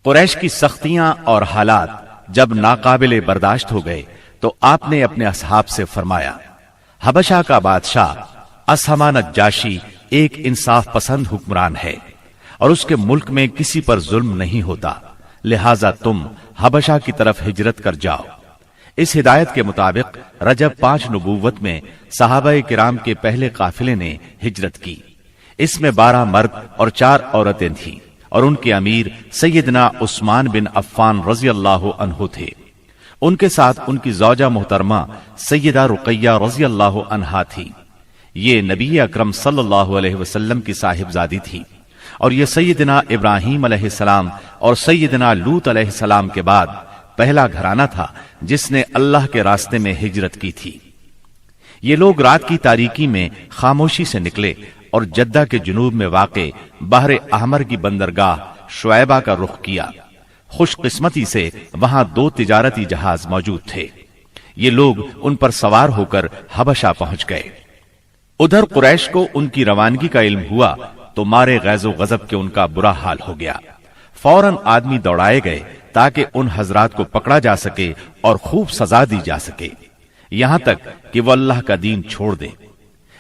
قریش کی سختیاں اور حالات جب ناقابل برداشت ہو گئے تو آپ نے اپنے اصحاب سے فرمایا، حبشہ کا بادشاہ اسہمہ نجاشی ایک انصاف پسند حکمران ہے اور اس کے ملک میں کسی پر ظلم نہیں ہوتا، لہذا تم حبشہ کی طرف ہجرت کر جاؤ۔ اس ہدایت کے مطابق رجب 5 نبوت میں صحابہ کرام کے پہلے قافلے نے ہجرت کی۔ اس میں 12 مرد اور 4 عورتیں تھیں اور ان کے امیر سیدنا عثمان بن عفان رضی اللہ عنہ تھے۔ ان کے ساتھ ان کی زوجہ محترمہ سیدہ رقیہ رضی اللہ عنہا تھی۔ یہ نبی اکرم صلی اللہ علیہ وسلم کی صاحبزادی تھی اور یہ سیدنا ابراہیم علیہ السلام اور سیدنا لوط علیہ السلام کے بعد پہلا گھرانہ تھا جس نے اللہ کے راستے میں ہجرت کی تھی۔ یہ لوگ رات کی تاریکی میں خاموشی سے نکلے اور جدہ کے جنوب میں واقع بحر احمر کی بندرگاہ شعیبہ کا رخ کیا۔ خوش قسمتی سے وہاں 2 تجارتی جہاز موجود تھے۔ یہ لوگ ان پر سوار ہو کر حبشہ پہنچ گئے۔ ادھر قریش کو ان کی روانگی کا علم ہوا تو مارے غیظ و غضب کے ان کا برا حال ہو گیا۔ فوراً آدمی دوڑائے گئے تاکہ ان حضرات کو پکڑا جا سکے اور خوب سزا دی جا سکے، یہاں تک کہ وہ اللہ کا دین چھوڑ دے۔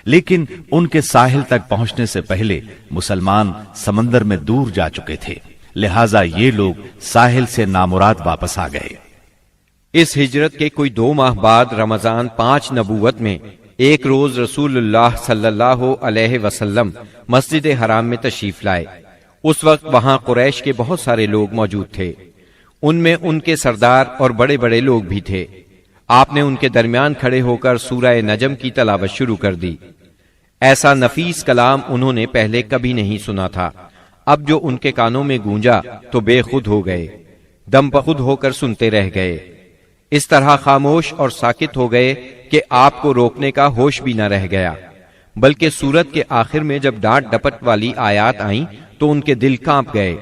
لیکن ان کے ساحل تک پہنچنے سے پہلے مسلمان سمندر میں دور جا چکے تھے، لہٰذا یہ لوگ ساحل سے نامراد واپس آ گئے۔ اس ہجرت کے کوئی 2 ماہ بعد رمضان 5 نبوت میں ایک روز رسول اللہ صلی اللہ علیہ وسلم مسجد حرام میں تشریف لائے۔ اس وقت وہاں قریش کے بہت سارے لوگ موجود تھے، ان میں ان کے سردار اور بڑے بڑے لوگ بھی تھے۔ آپ نے ان کے درمیان کھڑے ہو کر سورہ نجم کی تلاوت شروع کر دی۔ ایسا نفیس کلام انہوں نے پہلے کبھی نہیں سنا تھا۔ اب جو ان کے کانوں میں گونجا تو بے خود ہو گئے، دم بخود ہو کر سنتے رہ گئے، اس طرح خاموش اور ساکت ہو گئے کہ آپ کو روکنے کا ہوش بھی نہ رہ گیا۔ بلکہ سورت کے آخر میں جب ڈانٹ ڈپٹ والی آیات آئیں تو ان کے دل کانپ گئے،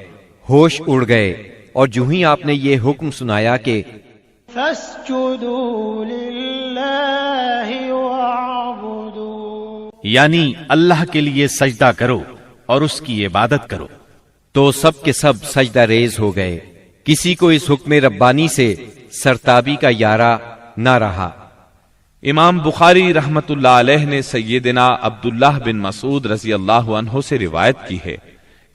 ہوش اڑ گئے، اور جو ہی آپ نے یہ حکم سنایا کہ فَاسْجُدُوا لِلَّهِ وَاعْبُدُوا، یعنی اللہ کے لیے سجدہ کرو اور اس کی عبادت کرو، تو سب کے سب سجدہ ریز ہو گئے۔ کسی کو اس حکم ربانی سے سرتابی کا یارہ نہ رہا۔ امام بخاری رحمت اللہ علیہ نے سیدنا عبداللہ بن مسعود رضی اللہ عنہ سے روایت کی ہے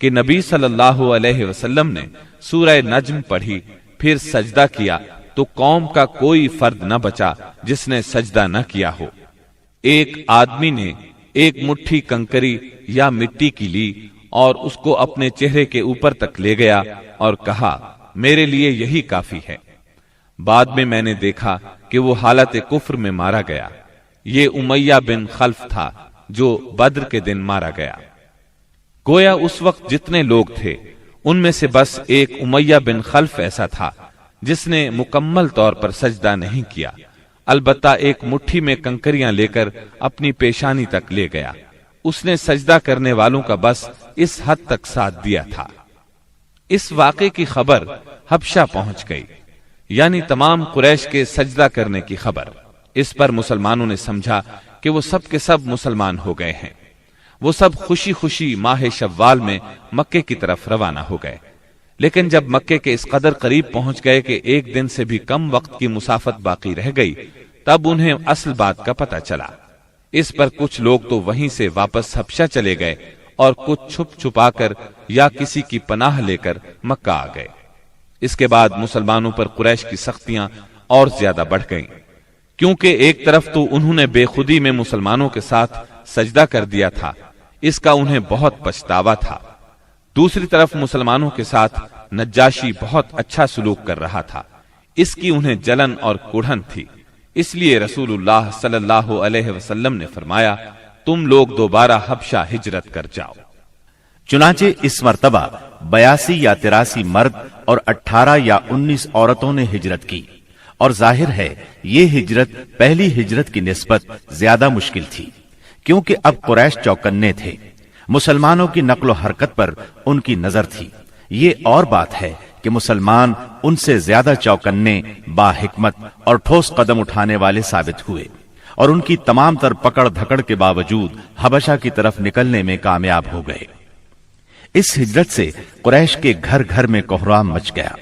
کہ نبی صلی اللہ علیہ وسلم نے سورہ نجم پڑھی، پھر سجدہ کیا تو قوم کا کوئی فرد نہ بچا جس نے سجدہ نہ کیا ہو۔ ایک آدمی نے ایک مٹھی کنکری یا مٹی کی لی اور اس کو اپنے چہرے کے اوپر تک لے گیا اور کہا، میرے لیے یہی کافی ہے۔ بعد میں نے دیکھا کہ وہ حالت کفر میں مارا گیا۔ یہ امیہ بن خلف تھا جو بدر کے دن مارا گیا۔ گویا اس وقت جتنے لوگ تھے ان میں سے بس ایک امیہ بن خلف ایسا تھا جس نے مکمل طور پر سجدہ نہیں کیا، البتہ ایک مٹھی میں کنکریاں لے کر اپنی پیشانی تک لے گیا۔ اس نے سجدہ کرنے والوں کا بس اس حد تک ساتھ دیا تھا۔ اس واقعے کی خبر حبشہ پہنچ گئی، یعنی تمام قریش کے سجدہ کرنے کی خبر۔ اس پر مسلمانوں نے سمجھا کہ وہ سب کے سب مسلمان ہو گئے ہیں۔ وہ سب خوشی خوشی ماہ شوال میں مکے کی طرف روانہ ہو گئے، لیکن جب مکے کے اس قدر قریب پہنچ گئے کہ 1 دن سے بھی کم وقت کی مسافت باقی رہ گئی، تب انہیں اصل بات کا پتہ چلا۔ اس پر کچھ لوگ تو وہیں سے واپس حبشہ چلے گئے اور کچھ چھپ چھپا کر یا کسی کی پناہ لے کر مکہ آ گئے۔ اس کے بعد مسلمانوں پر قریش کی سختیاں اور زیادہ بڑھ گئیں، کیونکہ ایک طرف تو انہوں نے بے خودی میں مسلمانوں کے ساتھ سجدہ کر دیا تھا، اس کا انہیں بہت پچھتاوا تھا۔ دوسری طرف مسلمانوں کے ساتھ نجاشی بہت اچھا سلوک کر رہا تھا، اس کی انہیں جلن اور کڑھن تھی۔ اس لیے رسول اللہ صلی اللہ علیہ وسلم نے فرمایا، تم لوگ دوبارہ حبشہ ہجرت کر جاؤ۔ چنانچہ اس مرتبہ 82 یا 83 مرد اور 18 یا 19 عورتوں نے ہجرت کی، اور ظاہر ہے یہ ہجرت پہلی ہجرت کی نسبت زیادہ مشکل تھی، کیونکہ اب قریش چوکنے تھے، مسلمانوں کی نقل و حرکت پر ان کی نظر تھی۔ یہ اور بات ہے کہ مسلمان ان سے زیادہ چوکنے، با حکمت اور ٹھوس قدم اٹھانے والے ثابت ہوئے، اور ان کی تمام تر پکڑ دھکڑ کے باوجود حبشہ کی طرف نکلنے میں کامیاب ہو گئے۔ इस हिजरत से कुरैश के घर घर में कोहराम मच गया,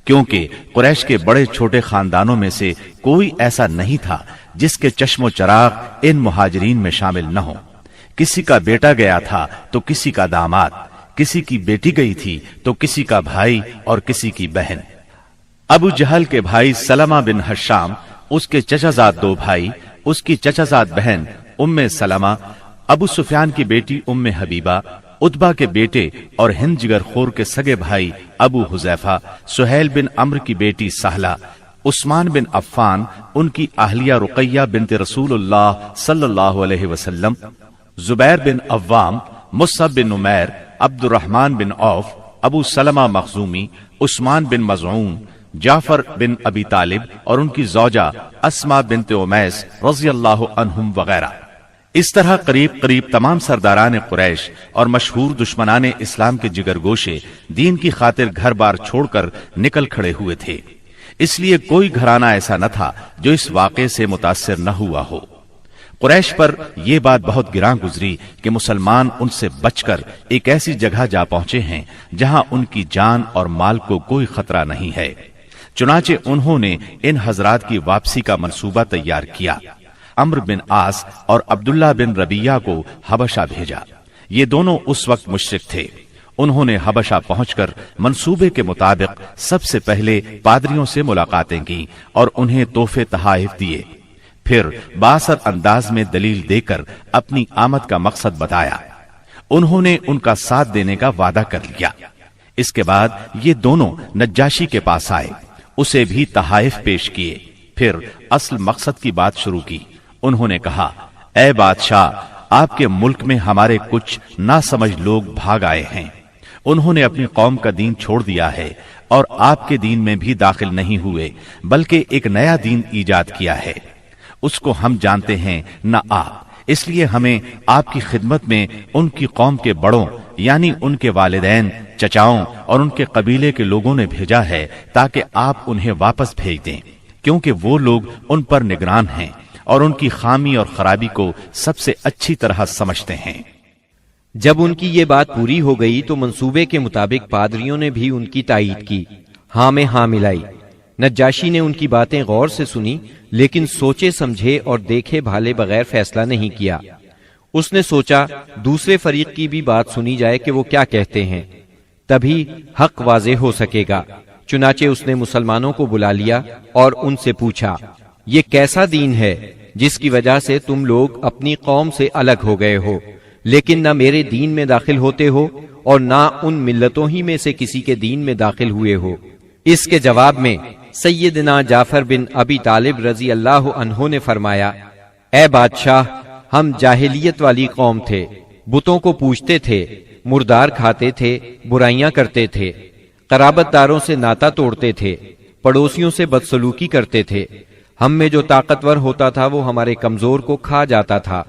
क्योंकि कुरैश के बड़े छोटे खानदानों में से कोई ऐसा नहीं था जिसके चश्मो चराग इन मुहाजिरीन में शामिल न हो। किसी का बेटा गया था तो किसी का दामाद, किसी की बेटी गई थी तो किसी का भाई और किसी की बहन। अबू जहल के भाई सलमा बिन हशाम, उसके चचाजाद 2 भाई, उसकी चचाजाद बहन उम्मे सलमा, अबू सुफियान की बेटी उम्मे हबीबा, उतबा के बेटे और हिंद जिगरखोर के सगे भाई अबू हुजैफा, सुहैल बिन अम्र की बेटी सहला, उस्मान बिन अफ्फान, उनकी अहलिया रुकैया बिनत रसूलुल्लाह सल्लल्लाहु अलैहि वसल्लम, जुबैर बिन अव्वाम, मुस्अब बिन उमैर, अब्दुर्रहमान बिन औफ, अबू सलमा मखजूमी, उस्मान बिन मज़ऊन, जाफर बिन अबी तालिब और उनकी जौजा अस्मा बिनत उमैस रज़ियल्लाहु अन्हुम वगैरह। इस तरह करीब करीब तमाम सरदारान कुरैश और मशहूर दुश्मनाने इस्लाम के जिगरगोशे दीन की खातिर घर बार छोड़कर निकल खड़े हुए थे। इसलिए कोई घराना ऐसा न था जो इस वाक़े से मुतासिर न हुआ हो। कुरैश पर यह बात बहुत गिरां गुजरी कि मुसलमान उनसे बचकर एक ऐसी जगह जा पहुंचे हैं जहां उनकी जान और माल को कोई खतरा नहीं है। चुनाचे उन्होंने इन हजरात की वापसी का मंसूबा तैयार किया। अम्र बिन आस और अब्दुल्ला बिन रबिया को हबशा भेजा। ये दोनों उस वक्त मुशरिक थे। उन्होंने हबशा पहुंचकर मंसूबे के मुताबिक सबसे पहले पादरियों से मुलाकातें की और उन्हें तोहफे तहाइफ दिए। फिर बासर अंदाज में दलील देकर अपनी आमद का मकसद बताया। उन्होंने उनका साथ देने का वादा कर लिया। इसके बाद ये दोनों नज्जाशी के पास आए, उसे भी तहाइफ पेश किए। फिर असल मकसद की बात शुरू की। उन्होंने कहा, ऐ बादशाह, आपके मुल्क में हमारे कुछ नासमझ लोग भाग आए हैं। उन्होंने अपनी कौम का दीन छोड़ दिया है और आपके दीन में भी दाखिल नहीं हुए, बल्कि एक नया दीन ईजाद किया है। उसको हम जानते हैं न आप, इसलिए हमें आपकी खिदमत में उनकी कौम के बड़ों यानी उनके वालिदैन, चचाओं और उनके कबीले के लोगों ने भेजा है ताकि आप उन्हें वापस भेज दें, क्योंकि वो लोग उन पर निगरान हैं और उनकी खामी और खराबी को सबसे अच्छी तरह समझते हैं। जब उनकी ये बात पूरी हो गई तो मंसूबे के मुताबिक पादरियों ने भी उनकी तायीद की, हाँ में हाँ मिलाई। नज्जाशी ने उनकी बातें गौर से सुनी, लेकिन सोचे समझे और देखे भाले बगैर फैसला नहीं किया। उसने सोचा दूसरे फरीक की भी बात सुनी जाए कि वो क्या कहते हैं, तभी हक वाज़े हो सकेगा। चुनाचे उसने मुसलमानों को बुला लिया और उनसे पूछा, ये कैसा दीन है जिसकी वजह से तुम लोग अपनी कौम से अलग हो गए हो, लेकिन न मेरे दीन में दाखिल होते हो और न उन मिल्लतों ही में से किसी के दीन में दाखिल हुए हो। इसके जवाब में सैयदना जाफर बिन अबी तालिब रजी अल्लाह अन्हो ने फरमाया, ए बादशाह, हम जाहिलियत वाली कौम थे, बुतों को पूजते थे, मुर्दार खाते थे, बुराइयां करते थे, कराबतदारों से नाता तोड़ते थे, पड़ोसियों से बदसलूकी करते थे। हम में जो ताकतवर होता था वो हमारे कमजोर को खा जाता था।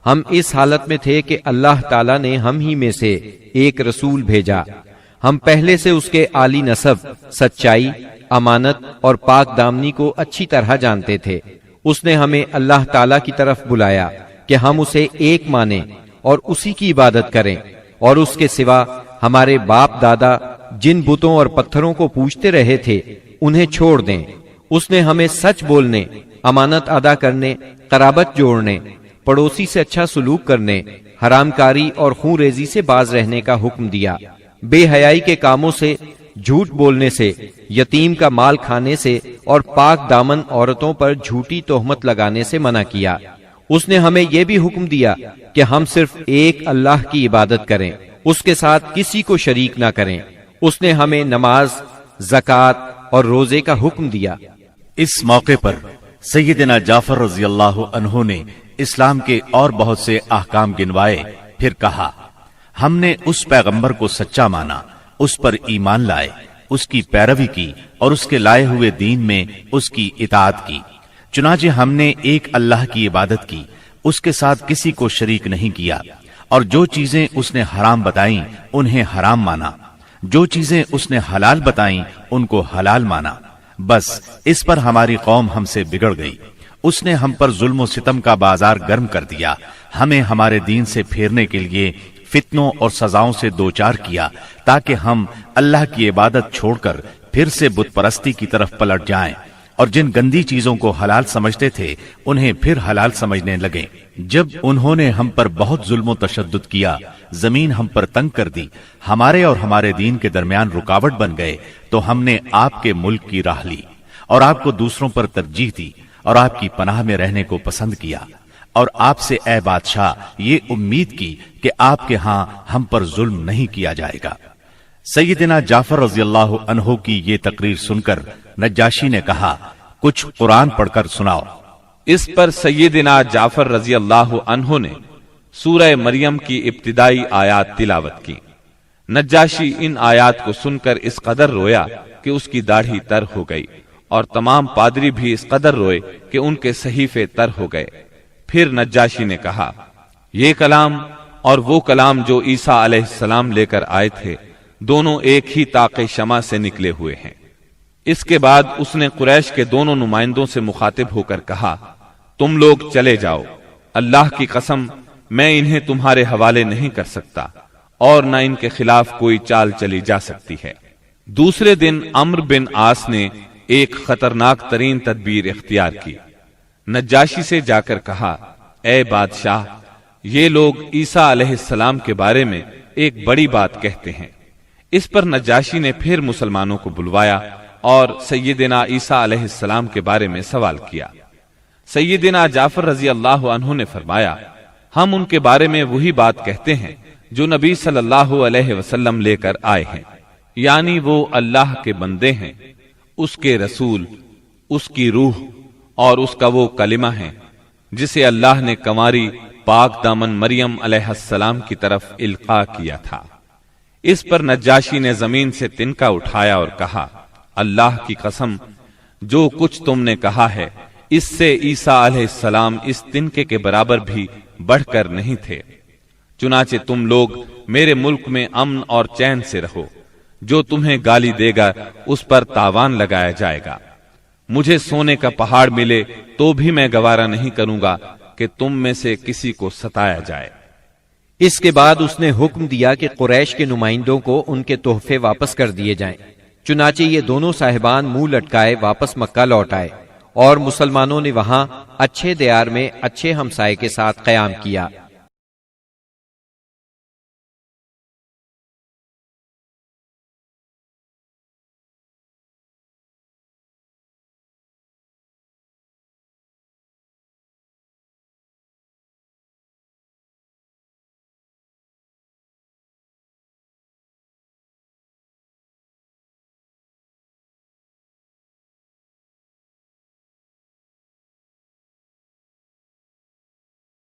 हम इस हालत में थे कि अल्लाह ताला ने हम ही में से एक रसूल भेजा। हम पहले से उसके आली नसब, सच्चाई, अमानत और पाक दामनी को अच्छी तरह जानते थे। उसने हमें अल्लाह ताला की तरफ बुलाया कि हम उसे एक माने और उसी की इबादत करें और उसके सिवा हमारे बाप दादा जिन बुतों और पत्थरों को पूजते रहे थे उन्हें छोड़ दें। उसने हमें सच बोलने, अमानत अदा करने, कराबत जोड़ने, पड़ोसी से अच्छा सलूक करने, हरामकारी और खून रेजी से बाज रहने का हुक्म दिया। बेहयाई के कामों से, झूठ बोलने से, यतीम का माल खाने से और पाक दामन औरतों पर झूठी तोहमत लगाने से मना किया। उसने हमें यह भी हुक्म दिया कि हम सिर्फ एक अल्लाह की इबादत करें, उसके साथ किसी को शरीक ना करें। उसने हमें नमाज, ज़कात और रोजे का हुक्म दिया। इस मौके पर सैयदना जाफर रज़ी अल्लाह अन्हु ने इस्लाम के और बहुत से अहकाम गिनवाए। फिर कहा, हमने उस पैगंबर को सच्चा माना, उस पर ईमान लाए, उसकी पैरवी की और उसके लाए हुए दीन में उसकी इताअत की। चुनाचे हमने एक अल्लाह की इबादत की, उसके साथ किसी को शरीक नहीं किया, और जो चीजें उसने हराम बताई उन्हें हराम माना, जो चीजें उसने हलाल बताई उनको हलाल माना। बस इस पर हमारी कौम हमसे बिगड़ गई। उसने हम पर जुल्म और सितम का बाजार गर्म कर दिया। हमें हमारे दीन से फेरने के लिए फितनों और सजाओं से दोचार किया ताकि हम अल्लाह की इबादत छोड़कर फिर से बुत परस्ती की तरफ पलट जाएं और जिन गंदी चीजों को हलाल समझते थे उन्हें फिर हलाल समझने लगे। जब उन्होंने हम पर बहुत जुल्म और तशद्दुद किया, जमीन हम पर तंग कर दी, हमारे और हमारे दीन के दरमियान रुकावट बन गए, तो हमने आपके मुल्क की राह ली और आपको दूसरों पर तरजीह दी और आपकी पनाह में रहने को पसंद किया और आपसे ए बादशाह ये उम्मीद की कि आपके यहां हम पर जुल्म नहीं किया जाएगा। सैयदना जाफर रज़ियल्लाहु अन्हु की ये तकरीर सुनकर नज्जाशी ने कहा, कुछ कुरान पढ़कर सुनाओ। इस पर सैयदना जाफर रज़ियल्लाहु अन्हु ने सूरह मरियम की इब्तिदाई आयात तिलावत की। नज्जाशी इन आयात को सुनकर इस कदर रोया कि उसकी दाढ़ी तर हो गई और तमाम पादरी भी इस कदर रोए कि उनके सहीफे तर हो गए। फिर नज्जाशी ने कहा, ये कलाम और वो कलाम जो ईसा अलैहिस्सलाम लेकर आए थे, दोनों एक ही ताक़े शमा से निकले हुए हैं। इसके बाद उसने कुरैश के दोनों नुमाइंदों से मुखातिब होकर कहा, तुम लोग चले जाओ, अल्लाह की कसम मैं इन्हें तुम्हारे हवाले नहीं कर सकता और न इनके खिलाफ कोई चाल चली जा सकती है। दूसरे दिन अम्र बिन आस ने एक खतरनाक तरीन तदबीर इख्तियार की। नज्जाशी से जाकर कहा, ए बादशाह, ये लोग ईसा अलैहिस्सलाम के बारे में एक बड़ी बात कहते हैं। इस पर नज्जाशी ने फिर मुसलमानों को बुलवाया और सैयदना ईसा अलैहिस्सलाम के बारे में सवाल किया। सैयदना जाफर रज़ियल्लाहु अन्हु ने फरमाया, हम उनके बारे में वही बात कहते हैं जो नबी सल्लल्लाहु अलैहि वसल्लम लेकर आए हैं, यानी वो अल्लाह के बंदे हैं, उसके रसूल, उसकी रूह और उसका वो कलिमा है जिसे अल्लाह ने कंवारी पाक दामन मरियम अलैहिस्सलाम की तरफ इल्का किया था। इस पर नज्जाशी ने जमीन से तिनका उठाया और कहा, अल्लाह की कसम, जो कुछ तुमने कहा है इससे ईसा अलैहिस्सलाम इस तिनके के बराबर भी बढ़कर नहीं थे। चुनाचे तुम लोग मेरे मुल्क में अमन और चैन से रहो। जो तुम्हें गाली देगा उस पर तावान लगाया जाएगा। मुझे सोने का पहाड़ मिले तो भी मैं गवारा नहीं करूंगा कि तुम में से किसी को सताया जाए। इसके बाद उसने हुक्म दिया कि कुरैश के नुमाइंदों को उनके तोहफे वापस कर दिए जाएं। चुनाचे ये दोनों साहिबान मुंह लटकाए वापस मक्का लौट आए और मुसलमानों ने वहां अच्छे दयार में अच्छे हमसाये के साथ क़याम किया।